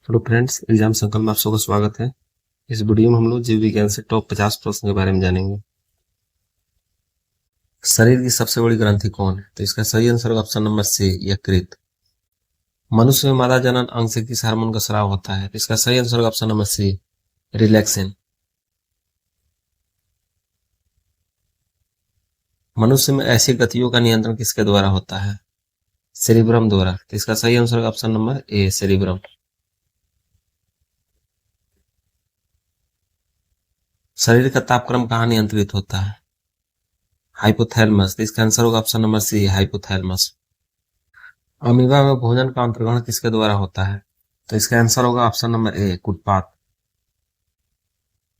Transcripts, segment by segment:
Hello friends, exam संकल्प में आप सबका स्वागत है। इस वीडियो में हम लोग जीव विज्ञान से टॉप 50 प्रश्न के बारे में जानेंगे। शरीर की सबसे बड़ी ग्रंथि कौन है? तो इसका सही आंसर होगा ऑप्शन नंबर सी, यकृत। मनुष्य में मादा जनन अंग से किस हार्मोन का स्राव होता है? तो इसका सही आंसर होगा ऑप्शन नंबर सी, रिलैक्सिन। मनुष्य में ऐसी गतियों का नियंत्रण किसके द्वारा होता है? सेरिब्रम द्वारा। तो इसका सही आंसर होगा ऑप्शन नंबर ए, सेरिब्रम। शरीर का तापक्रम कहाँ नियंत्रित होता है? हाइपोथैलेमस। तो इसका आंसर होगा option number C, hypothalamus. Amoeba में भोजन का अंतर्ग्रहण किसके द्वारा होता है? तो इसका आंसर होगा ऑप्शन नंबर ए, कुटपाथ।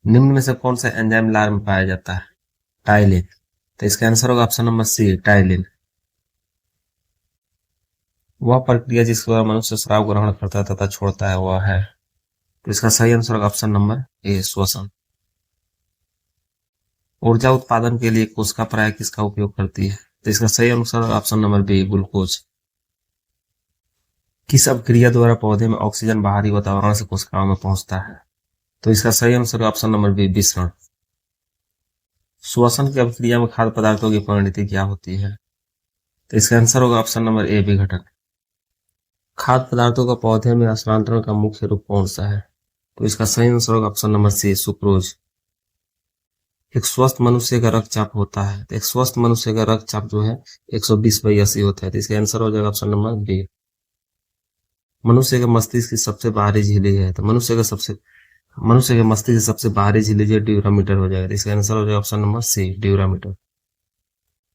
निम्न में से कौन सा एंजाइम लार में पाया जाता है? टाइलिन। तो इसका आंसर होगा ऑप्शन नंबर सी, टाइलिन। वह प्रक्रिया जिसके द्वारा मनुष्य शराब ग्रहण करता है तथा छोड़ता है वह है? तो इसका सही आंसर होगा ऑप्शन नंबर ए, श्वसन। ऊर्जा उत्पादन के लिए कोशिका प्राय किसका उपयोग करती है? तो इसका सही आंसर होगा ऑप्शन नंबर बी, ग्लूकोज। किस अभिक्रिया द्वारा पौधे में ऑक्सीजन बाहरी वातावरण से कोशिकाओं में पहुंचता है? तो इसका सही आंसर ऑप्शन नंबर बी, विसरण। श्वसन की अभिक्रिया में खाद्य पदार्थों की परिणति क्या होती है? तो इसका आंसर होगा ऑप्शन नंबर ए, विघटन। खाद्य पदार्थों का पौधे में हस्तांतरण का मुख्य रूप कौन सा है? तो इसका सही आंसर होगा ऑप्शन नंबर सी, सुक्रोज। एक स्वस्थ मनुष्य का रक्तचाप होता है, तो एक स्वस्थ मनुष्य का रक्तचाप जो है 120/80 होता है। तो इसका आंसर हो जाएगा ऑप्शन नंबर बी। मनुष्य के मस्तिष्क की सबसे बाहरी झिल्ली है, तो मनुष्य के मस्तिष्क की सबसे बाहरी झिल्ली जो ड्यूरामीटर हो जाएगा। इसका आंसर हो जाएगा ऑप्शन नंबर सी, ड्यूरामीटर।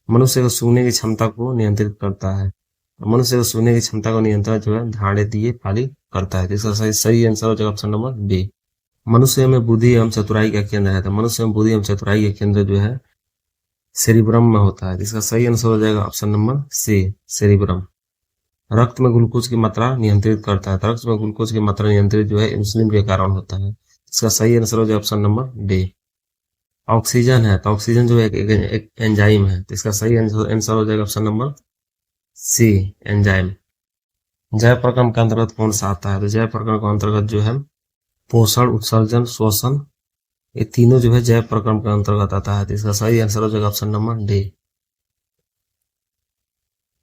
मनुष्य को सूंघने की क्षमता को नियंत्रित करता है, मनुष्य को सूंघने की क्षमता को नियंत्रण जो है धाड़े दिए पाली करता है। इसका सही आंसर हो जाएगा ऑप्शन नंबर बी। मनुष्य में बुद्धि एवं चतुराई का केंद्र है, तो मनुष्य में बुद्धि एवं चतुराई का केंद्र जो है सेरिब्रम में होता है। इसका सही आंसर हो जाएगा ऑप्शन नंबर सी, सेरिब्रम। रक्त में ग्लूकोज की मात्रा नियंत्रित करता है, तो रक्त में ग्लूकोज की मात्रा नियंत्रित जो है इंसुलिन के कारण होता है। इसका सही आंसर हो जाएगा ऑप्शन नंबर डी। ऑक्सीजन है, तो ऑक्सीजन जो है एक एंजाइम है, तो इसका सही आंसर हो जाएगा ऑप्शन नंबर सी, एंजाइम। जैव प्रक्रम के अंतर्गत कौन सा आता है? तो जैव प्रक्रम के अंतर्गत जो है पोषण, उत्सर्जन, श्वसन, ये तीनों जो है जैव प्रक्रम के अंतर्गत आता है। तो इसका सही आंसर हो जाएगा ऑप्शन नंबर डी।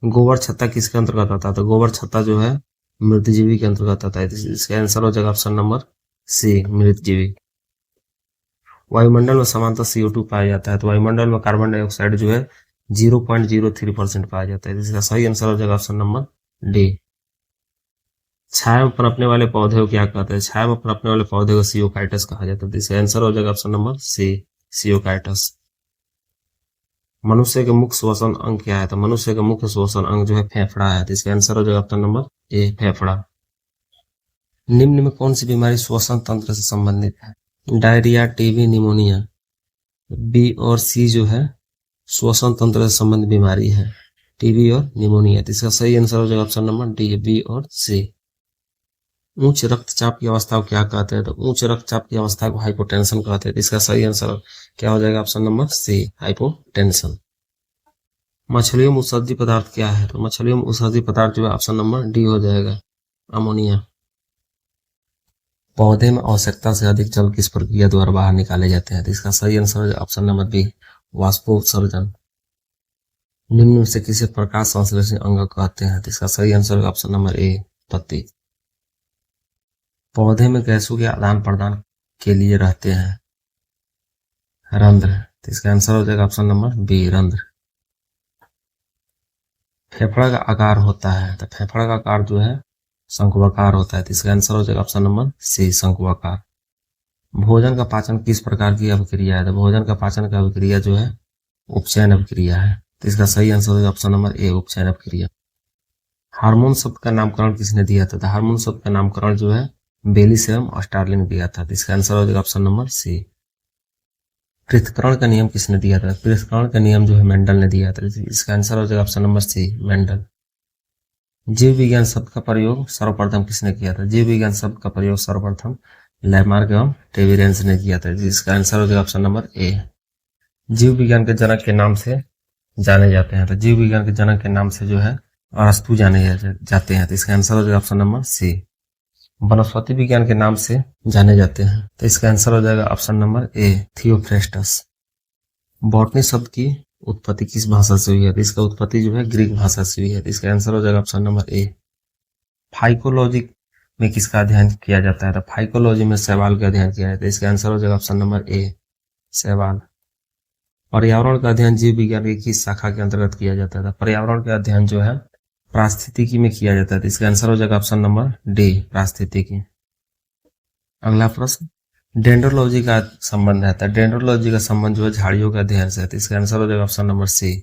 गोबर छत्ता किसके अंतर्गत आता है? तो गोबर छत्ता जो है मृतजीवी के अंतर्गत आता है। इसका आंसर हो जाएगा ऑप्शन नंबर सी, मृतजीवी। वायुमंडल में सामान्यतः CO2 पाया जाता है, तो वायुमंडल में कार्बन डाइऑक्साइड जो है 0.03% पाया जाता है। इसका सही आंसर हो जाएगा ऑप्शन नंबर डी। छाया में पनपने वाले पौधे को क्या कहते हैं? छाया में पनपने वाले पौधे को सियोकाइटस कहा जाता है। इसका आंसर हो जाएगा ऑप्शन नंबर सी, सियोकाइटस। मनुष्य के मुख्य श्वसन अंग क्या है? तो मनुष्य का मुख्य श्वसन अंग जो है फेफड़ा है। तो इसका आंसर हो जाएगा ऑप्शन नंबर ए, फेफड़ा। निम्न में कौन सी बीमारी श्वसन तंत्र से संबंधित है? Diarrhoea, TB, pneumonia. बी और सी जो है श्वसन तंत्र से संबंधित बीमारी है, टीबी और निमोनिया। तो इसका सही आंसर हो जाएगा ऑप्शन नंबर डी, बी और सी। उच्च रक्तचाप की अवस्था को क्या कहते हैं? तो उच्च रक्तचाप की अवस्था को हाइपोटेंशन कहते हैं। तो इसका सही आंसर क्या हो जाएगा ऑप्शन नंबर सी, हाइपोटेंशन। मछलियों में उत्सर्जित पदार्थ क्या है? तो मछलियों में उत्सर्जित पदार्थ जो है ऑप्शन नंबर डी हो जाएगा, अमोनिया। पौधे में आवश्यकता से अधिक जल किस प्रक्रिया द्वारा बाहर निकाले जाते हैं? तो इसका सही आंसर है ऑप्शन नंबर बी, वाष्पोत्सर्जन। निम्न में से किसी प्रकाश संश्लेषणी अंग कहते हैं? तो इसका सही आंसर है ऑप्शन नंबर ए, पत्ती। पौधे में गैसों के आदान प्रदान के लिए रहते हैं रंध्र। तो इसका आंसर हो जाएगा ऑप्शन नंबर बी, रंध्र। फेफड़ा का आकार होता है, तो फेफड़ा का आकार जो है शंक्वाकार होता है। तो इसका आंसर हो जाएगा ऑप्शन नंबर सी, शंक्वाकार। भोजन का पाचन किस प्रकार की अभिक्रिया है? तो भोजन का पाचन का अभिक्रिया जो है उपचयन अभिक्रिया है। तो इसका सही आंसर होगा ऑप्शन नंबर ए, उपचयन अभिक्रिया। हार्मोन शब्द का नामकरण किसने दिया था? तो हार्मोन शब्द का नामकरण जो है बेलिस एवं स्टार्लिंग दिया था। तो इसका आंसर हो जाएगा ऑप्शन नंबर सी। पृथक्करण का नियम किसने दिया था? पृथक्करण का नियम जो है मेंडल ने दिया था। इसका आंसर हो जाएगा ऑप्शन नंबर सी, मेंडल। जीव विज्ञान शब्द का प्रयोग सर्वप्रथम किसने किया था? जीव विज्ञान शब्द का प्रयोग सर्वप्रथम लैमार्क एवं टेविरेंस ने किया था। जिसका आंसर हो जाएगा ऑप्शन नंबर ए। जीव विज्ञान के जनक के नाम से जाने जाते हैं, तो जीव विज्ञान के जनक के नाम से जो है अरस्तु जाने जाते हैं। तो इसका आंसर हो जाएगा ऑप्शन नंबर सी। वनस्पति विज्ञान के नाम से जाने जाते हैं। तो इसका आंसर हो जाएगा option number A, Theophrastus. Botany शब्द की उत्पत्ति किस भाषा से हुई है? तो इसका उत्पत्ति जो है ग्रीक भाषा से हुई है। तो इसका आंसर हो जाएगा ऑप्शन नंबर ए। फाइकोलॉजी में किसका अध्ययन किया जाता है? तो फाइकोलॉजी में शैवाल का अध्ययन किया जाता है। इसका आंसर हो जाएगा ऑप्शन नंबर ए, शैवाल। पर्यावरण का अध्ययन जीव विज्ञान की किस शाखा के अंतर्गत किया जाता है? पर्यावरण का अध्ययन जो है पारिस्थितिकी में किया जाता है। तो इसका आंसर हो जाएगा ऑप्शन नंबर डी, पारिस्थितिकी। अगला प्रश्न, डेंड्रोलॉजी का संबंध है। तो डेंड्रोलॉजी का संबंध जो है झाड़ियों के अध्ययन से है। तो इसका आंसर हो जाएगा ऑप्शन नंबर सी।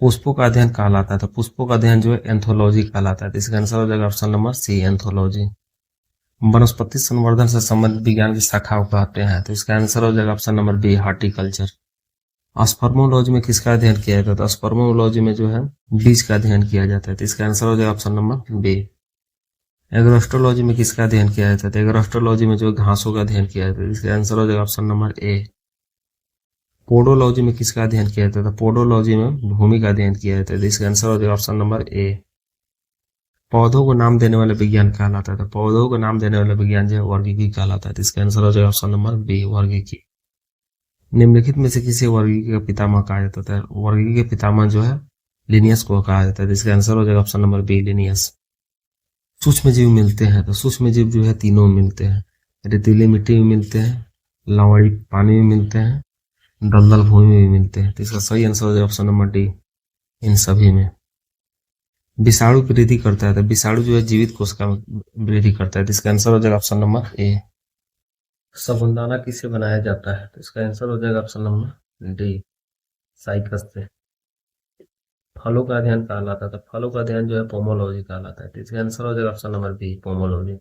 पुष्पों का अध्ययन कहलाता है। तो पुष्पों का अध्ययन जो है एंथोलॉजी कहलाता है। तो इसका आंसर हो जाएगा ऑप्शन नंबर सी, एंथोलॉजी। वनस्पति संवर्धन से संबंधित विज्ञान की शाखा को कहते हैं। तो इसका आंसर हो जाएगा option number B, horticulture. Spermology में किसका अध्ययन किया जाता है? तो स्पर्मोलॉजी में जो है बीज का अध्ययन किया जाता है। तो इसका आंसर हो जाएगा ऑप्शन नंबर बी। एग्रोस्ट्रोलॉजी में किसका अध्ययन किया जाता है? तो एग्रोस्ट्रोलॉजी में जो घासों का अध्ययन किया जाता है। इसका आंसर हो जाएगा ऑप्शन नंबर ए। पोडोलॉजी में किसका अध्ययन किया जाता है? तो पोडोलॉजी में भूमि का अध्ययन किया जाता है। तो इसका आंसर हो जाएगा ऑप्शन नंबर ए। पौधों को नाम देने वाले विज्ञान कहलाता है। तो पौधों को नाम देने वाले विज्ञान जो है वर्गीकी कहलाता है। तो इसका आंसर हो जाएगा ऑप्शन नंबर बी, वर्गीकी। निम्नलिखित में से किसी वर्गीकी का पितामह कहा जाता है? वर्गीकी के पितामह जो है लिनियस को कहा जाता है। तो इसका आंसर हो जाएगा ऑप्शन नंबर बी, लिनियस। सूक्ष्म जीव मिलते हैं। तो सूक्ष्म जीव जो है तीनों मिलते हैं, रेतीली मिट्टी में मिलते हैं, लवणी पानी में मिलते हैं, दलदल भूमि में भी मिलते हैं। तो इसका सही आंसर हो जाएगा ऑप्शन नंबर डी, इन सभी में। विषाणु वृद्धि करता है। तो विषाणु जो है जीवित कोशिका में वृद्धि करता है। तो इसका आंसर हो जाएगा ऑप्शन नंबर ए। साबूनदाना किससे बनाया जाता है? तो इसका आंसर हो जाएगा ऑप्शन नंबर डी, साइकस से। फलों का अध्ययन कहलाता है। तो फलों का अध्ययन जो है पोमोलॉजी कहलाता है। तो इसका आंसर हो जाएगा ऑप्शन नंबर बी, पोमोलॉजी।